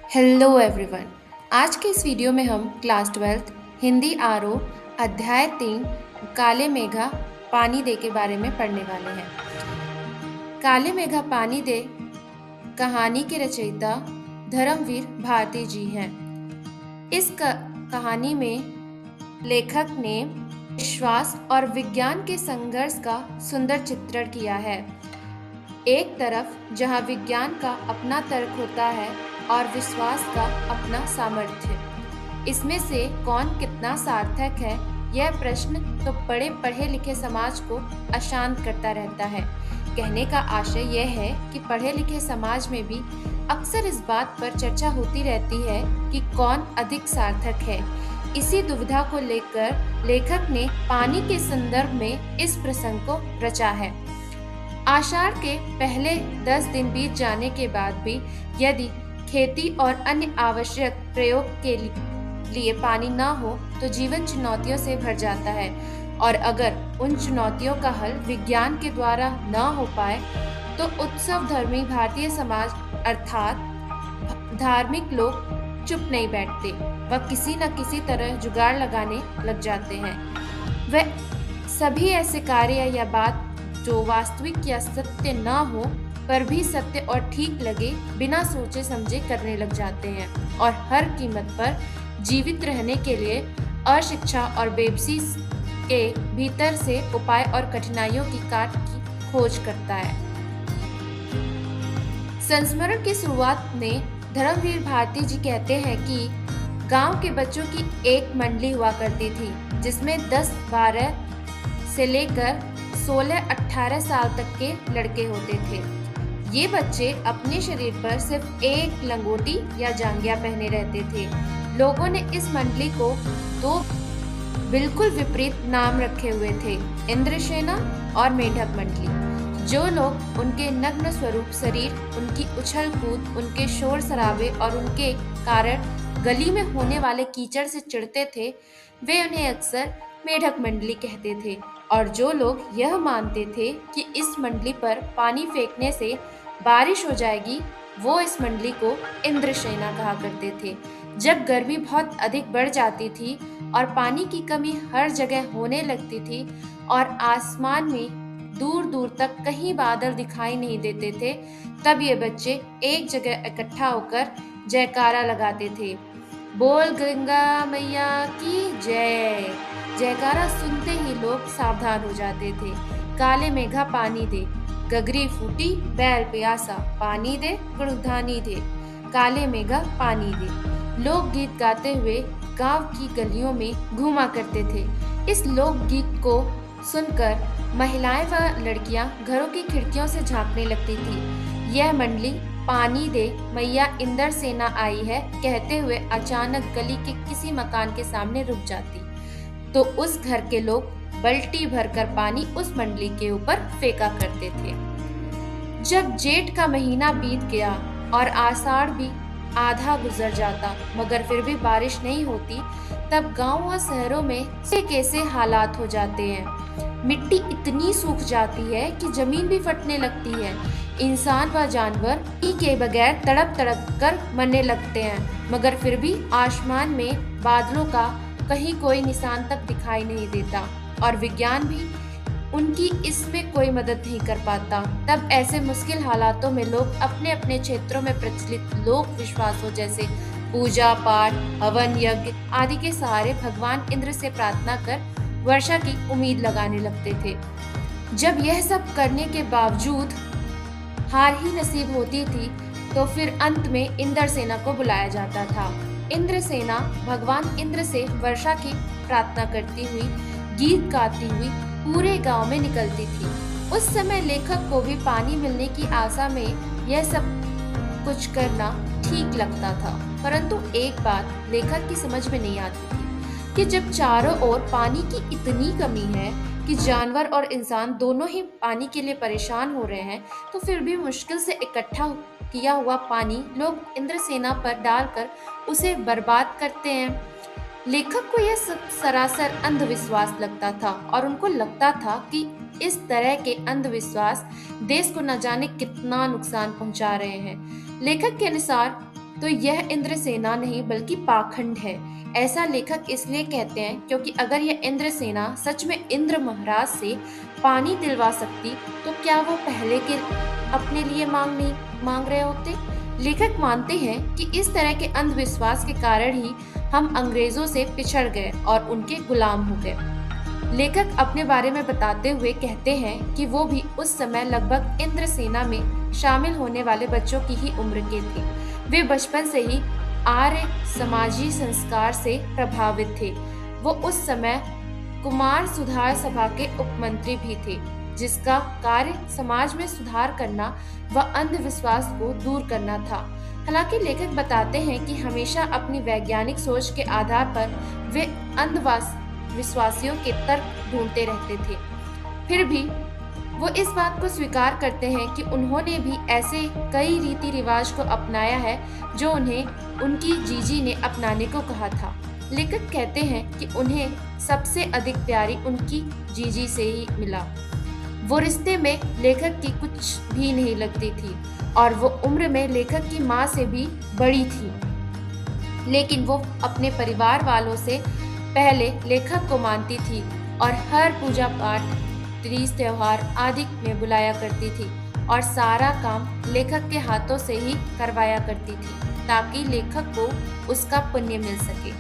Hello everyone. आज के इस वीडियो में हम क्लास 12 हिंदी आरओ अध्याय 3 काले मेघा पानी दे के बारे में पढ़ने वाले हैं। काले मेघा पानी दे कहानी के रचयिता धर्मवीर भारती जी हैं। इस कहानी में लेखक ने विश्वास और विज्ञान के संघर्ष का सुंदर चित्रण किया है। एक तरफ जहां विज्ञान का अपना तर्क होता है और विश्वास का अपना सामर्थ्य, इसमें से कौन कितना सार्थक है, यह प्रश्न तो बड़े पढ़े लिखे समाज को अशांत करता रहता है। कहने का आशय यह है कि पढ़े लिखे समाज में भी अक्सर इस बात पर चर्चा होती रहती है कि कौन अधिक सार्थक है। इसी दुविधा को लेकर लेखक ने पानी के संदर्भ में इस प्रसंग को रचा है। आषाढ़ के पहले 10 दिन बीत जाने के बाद भी यदि खेती और अन्य आवश्यक प्रयोग के लिए पानी न हो तो जीवन चुनौतियों से भर जाता है, और अगर उन चुनौतियों का हल विज्ञान के द्वारा न हो पाए तो उत्सव धर्मी भारतीय समाज अर्थात धार्मिक लोग चुप नहीं बैठते, वह किसी न किसी तरह जुगाड़ लगाने लग जाते हैं। वह सभी ऐसे कार्य या बात जो वास्तविक या सत्य न हो पर भी सत्य और ठीक लगे, बिना सोचे समझे करने लग जाते हैं, और हर कीमत पर जीवित रहने के लिए अशिक्षा और बेबसी के भीतर से उपाय और कठिनाइयों की काट की खोज करता है। संस्मरण की शुरुआत में धर्मवीर भारती जी कहते हैं कि गांव के बच्चों की एक मंडली हुआ करती थी, जिसमें 10-12 से लेकर 16-18 साल तक के लड़के होते थे। ये बच्चे अपने शरीर पर सिर्फ एक लंगोटी या जांघिया पहने रहते थे। लोगों ने इस मंडली को दो बिल्कुल विपरीत नाम रखे हुए थे, इंद्रसेना और मेढक मंडली। जो लोग उनके नग्न स्वरूप शरीर, उनकी उछल कूद, उनके शोर शराबे और उनके कारण गली में होने वाले कीचड़ से चिढ़ते थे, वे उन्हें अक्सर मेढक मंडली कहते थे। और जो लोग यह मानते थे कि इस मंडली पर पानी फेंकने से बारिश हो जाएगी, वो इस मंडली को इंद्रसेना कहा करते थे। जब गर्मी बहुत अधिक बढ़ जाती थी और पानी की कमी हर जगह होने लगती थी और आसमान में दूर दूर तक कहीं बादल दिखाई नहीं देते थे, तब ये बच्चे एक जगह इकट्ठा होकर जयकारा लगाते थे, बोल गंगा मैया की जय। जयकारा सुनते ही लोग सावधान हो जाते थे। काले मेघा पानी दे, गगरी फूटी बैल प्यासा, पानी दे गुड़धानी दे, काले मेघा पानी दे। लोक गीत गाते हुए गांव की गलियों में घूमा करते थे। इस लोकगीत को सुनकर महिलाएं व लड़कियां घरों की खिड़कियों से झांकने लगती थी। यह मंडली पानी दे मैया इंद्रसेना आई है कहते हुए अचानक गली के किसी मकान के सामने रुक जाती, तो उस घर के लोग बल्टी भरकर पानी उस मंडली के ऊपर फेंका करते थे। जब जेठ का महीना बीत गया और आषाढ़ भी आधा गुजर जाता मगर फिर भी बारिश नहीं होती, तब गांव व शहरों में कैसे हालात हो जाते हैं। मिट्टी इतनी सूख जाती है कि जमीन भी फटने लगती है। इंसान व जानवर के बगैर तड़प तड़प कर मरने लगते हैं, मगर फिर भी आसमान में बादलों का कहीं कोई निशान तक दिखाई नहीं देता, और विज्ञान भी उनकी इसमें कोई मदद नहीं कर पाता। तब ऐसे मुश्किल हालातों में लोग अपने अपने क्षेत्रों में प्रचलित लोक विश्वासों जैसे पूजा पाठ, हवन यज्ञ आदि के सहारे भगवान इंद्र से प्रार्थना कर वर्षा की उम्मीद लगाने लगते थे। जब यह सब करने के बावजूद हार ही नसीब होती थी, तो फिर अंत में इंद्रसेना को बुलाया जाता था। इंद्रसेना भगवान इंद्र से वर्षा की प्रार्थना करती हुई, गीत गाती हुई पूरे गांव में निकलती थी। उस समय लेखक को भी पानी मिलने की आशा में यह सब कुछ करना ठीक लगता था, परंतु एक बात लेखक की समझ में नहीं आती थी कि जब चारों ओर पानी की इतनी कमी है कि जानवर और इंसान दोनों ही पानी के लिए परेशान हो रहे हैं, तो फिर भी मुश्किल से इकट्ठा किया हुआ पानी लोग इंद्रसेना पर डालकर उसे बर्बाद करते हैं। लेखक को यह सरासर अंधविश्वास लगता था, और उनको लगता था कि इस तरह के अंधविश्वास देश को न जाने कितना नुकसान पहुंचा रहे हैं। लेखक के अनुसार तो यह इंद्रसेना नहीं बल्कि पाखंड है। ऐसा लेखक इसलिए कहते हैं क्योंकि अगर यह इंद्रसेना सच में इंद्र महाराज से पानी दिलवा सकती तो क्या वो पहले के अपने लिए मांग रहे होते। लेखक मानते हैं कि इस तरह के अंधविश्वास के कारण ही हम अंग्रेजों से पिछड़ गए और उनके गुलाम हो गए। लेखक अपने बारे में बताते हुए कहते हैं कि वो भी उस समय लगभग इंद्रसेना में शामिल होने वाले बच्चों की ही उम्र के थे। वे बचपन से ही आर्य समाजी संस्कार से प्रभावित थे। वो उस समय कुमार सुधार सभा के उपमंत्री भी थे, जिसका कार्य समाज में सुधार करना व अंधविश्वास को दूर करना था। हालांकि लेखक बताते हैं कि हमेशा अपनी वैज्ञानिक सोच के आधार पर वे विश्वासियों के तर्क ढूंढते रहते थे। फिर भी वो इस बात को स्वीकार करते हैं कि उन्होंने भी ऐसे कई रीति रिवाज को अपनाया है जो उन्हें उनकी जीजी ने अपनाने को कहा था। लेखक कहते हैं कि उन्हें सबसे अधिक प्यारी उनकी जीजी से ही मिला। वो रिश्ते में लेखक की कुछ भी नहीं लगती थी और वो उम्र में लेखक की माँ से भी बड़ी थी, लेकिन वो अपने परिवार वालों से पहले लेखक को मानती थी और हर पूजा पाठ, तीज त्योहार आदि में बुलाया करती थी और सारा काम लेखक के हाथों से ही करवाया करती थी ताकि लेखक को उसका पुण्य मिल सके।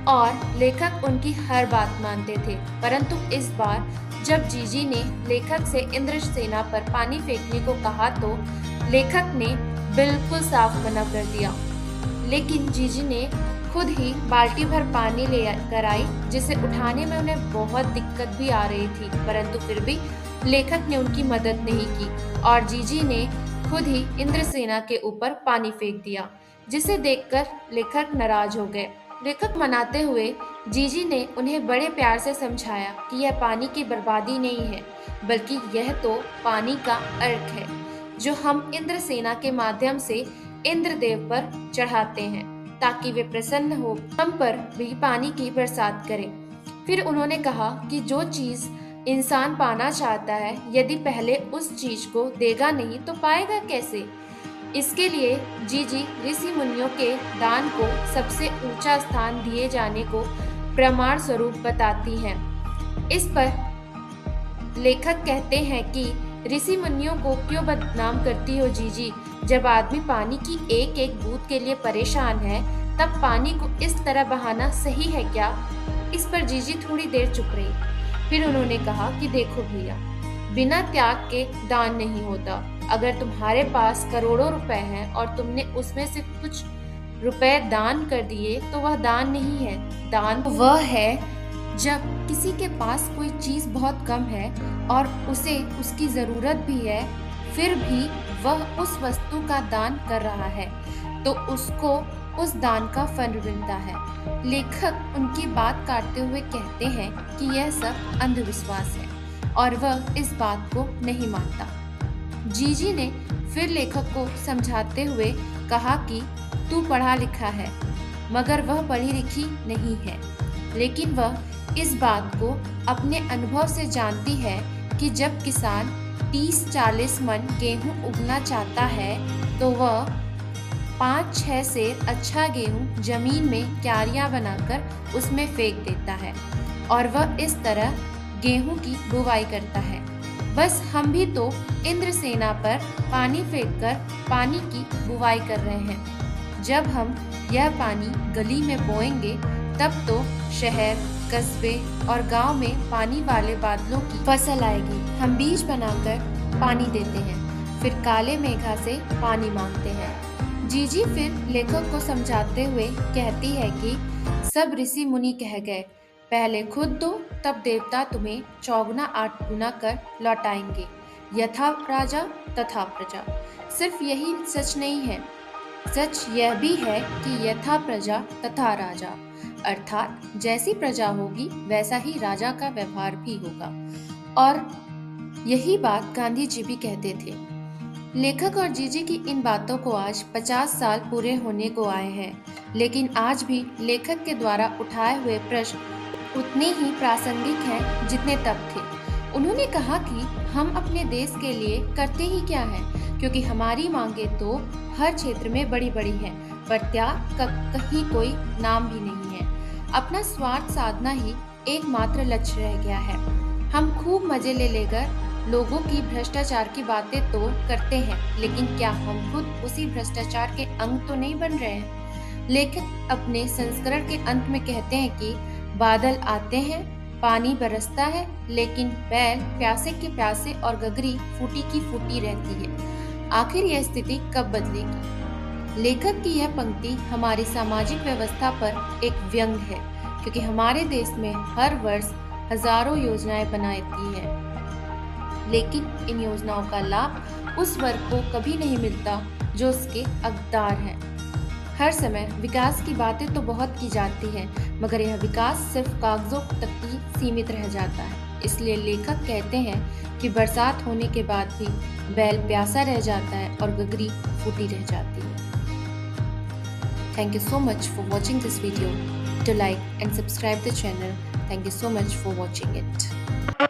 और लेखक उनकी हर बात मानते थे। परंतु इस बार जब जीजी ने लेखक से इंद्रसेना पर पानी फेंकने को कहा तो लेखक ने बिल्कुल साफ मना कर दिया। लेकिन जीजी ने खुद ही बाल्टी भर पानी ले कर आई, जिसे उठाने में उन्हें बहुत दिक्कत भी आ रही थी, परंतु फिर भी लेखक ने उनकी मदद नहीं की और जीजी ने खुद ही इंद्रसेना के ऊपर पानी फेंक दिया, जिसे देखकर लेखक नाराज हो गए। लेखक मनाते हुए जीजी ने उन्हें बड़े प्यार से समझाया कि यह पानी की बर्बादी नहीं है, बल्कि यह तो पानी का अर्घ है जो हम इंद्रसेना के माध्यम से इंद्रदेव पर चढ़ाते हैं ताकि वे प्रसन्न हो हम पर भी पानी की बरसात करें। फिर उन्होंने कहा कि जो चीज इंसान पाना चाहता है, यदि पहले उस चीज को देगा नहीं तो पाएगा कैसे। इसके लिए जीजी ऋषि मुनियों के दान को सबसे ऊंचा स्थान दिए जाने को प्रमाण स्वरूप बताती हैं। इस पर लेखक कहते हैं कि ऋषि मुनियों को क्यों बदनाम करती हो जीजी, जब आदमी पानी की एक एक बूंद के लिए परेशान है तब पानी को इस तरह बहाना सही है क्या। इस पर जीजी थोड़ी देर चुप रही। फिर उन्होंने कहा कि देखो भैया, बिना त्याग के दान नहीं होता। अगर तुम्हारे पास करोड़ों रुपए हैं और तुमने उसमें से कुछ रुपए दान कर दिए तो वह दान नहीं है। दान वह है जब किसी के पास कोई चीज बहुत कम है और उसे उसकी जरूरत भी है, फिर भी वह उस वस्तु का दान कर रहा है तो उसको उस दान का फल मिलता है। लेखक उनकी बात काटते हुए कहते हैं कि यह सब अंधविश्वास है और वह इस बात को नहीं मानता। जीजी ने फिर लेखक को समझाते हुए कहा कि तू पढ़ा लिखा है, मगर वह पढ़ी लिखी नहीं है, लेकिन वह इस बात को अपने अनुभव से जानती है कि जब किसान 30-40 मन गेहूं उगना चाहता है तो वह 5-6 सेर अच्छा गेहूं जमीन में क्यारियां बनाकर उसमें फेंक देता है और वह इस तरह गेहूं की बुवाई करता है। बस हम भी तो इंद्रसेना पर पानी फेंककर पानी की बुवाई कर रहे हैं। जब हम यह पानी गली में बोएंगे तब तो शहर, कस्बे और गांव में पानी वाले बादलों की फसल आएगी। हम बीज बनाकर पानी देते हैं, फिर काले मेघा से पानी मांगते हैं। जीजी फिर लेखक को समझाते हुए कहती है कि सब ऋषि मुनि कह गए, पहले खुद दो तब देवता तुम्हें चौगुना 8 गुना कर लौटाएंगे। यथा राजा तथा प्रजा। सिर्फ यही सच नहीं है, सच यह भी है कि यथा प्रजा तथा राजा, अर्थात जैसी प्रजा होगी वैसा ही राजा का व्यवहार भी होगा। और यही बात गांधी जी भी कहते थे। लेखक और जीजी की इन बातों को आज 50 साल पूरे होने को आए हैं, लेकिन आज भी लेखक के द्वारा उठाए हुए प्रश्न उतने ही प्रासंगिक हैं जितने तब थे। उन्होंने कहा कि हम अपने देश के लिए करते ही क्या है, क्योंकि हमारी मांगे तो हर क्षेत्र में बड़ी बड़ी हैं, पर त्याग का कहीं कोई नाम भी नहीं है। अपना स्वार्थ साधना ही एकमात्र लक्ष्य रह गया है। हम खूब मजे ले लेकर लोगों की भ्रष्टाचार की बातें तो करते हैं, लेकिन क्या हम खुद उसी भ्रष्टाचार के अंग तो नहीं बन रहे हैं? लेखक अपने संस्करण के अंत में कहते हैं कि बादल आते हैं, पानी बरसता है, लेकिन बैल प्यासे के प्यासे और गगरी फूटी की फूटी रहती है। आखिर यह स्थिति कब बदलेगी? लेखक की यह पंक्ति हमारी सामाजिक व्यवस्था पर एक व्यंग है, क्योंकि हमारे देश में हर वर्ष हजारों योजनाएं बनाती है, लेकिन इन योजनाओं का लाभ उस वर्ग को कभी नहीं मिलता जो उसके हकदार हैं। हर समय विकास की बातें तो बहुत की जाती है, मगर यह विकास सिर्फ कागजों तक ही सीमित रह जाता है। इसलिए लेखक कहते हैं कि बरसात होने के बाद भी बैल प्यासा रह जाता है और गगरी फूटी रह जाती है। Thank you so much for watching this video. To like and subscribe the channel. Thank you so much for watching it.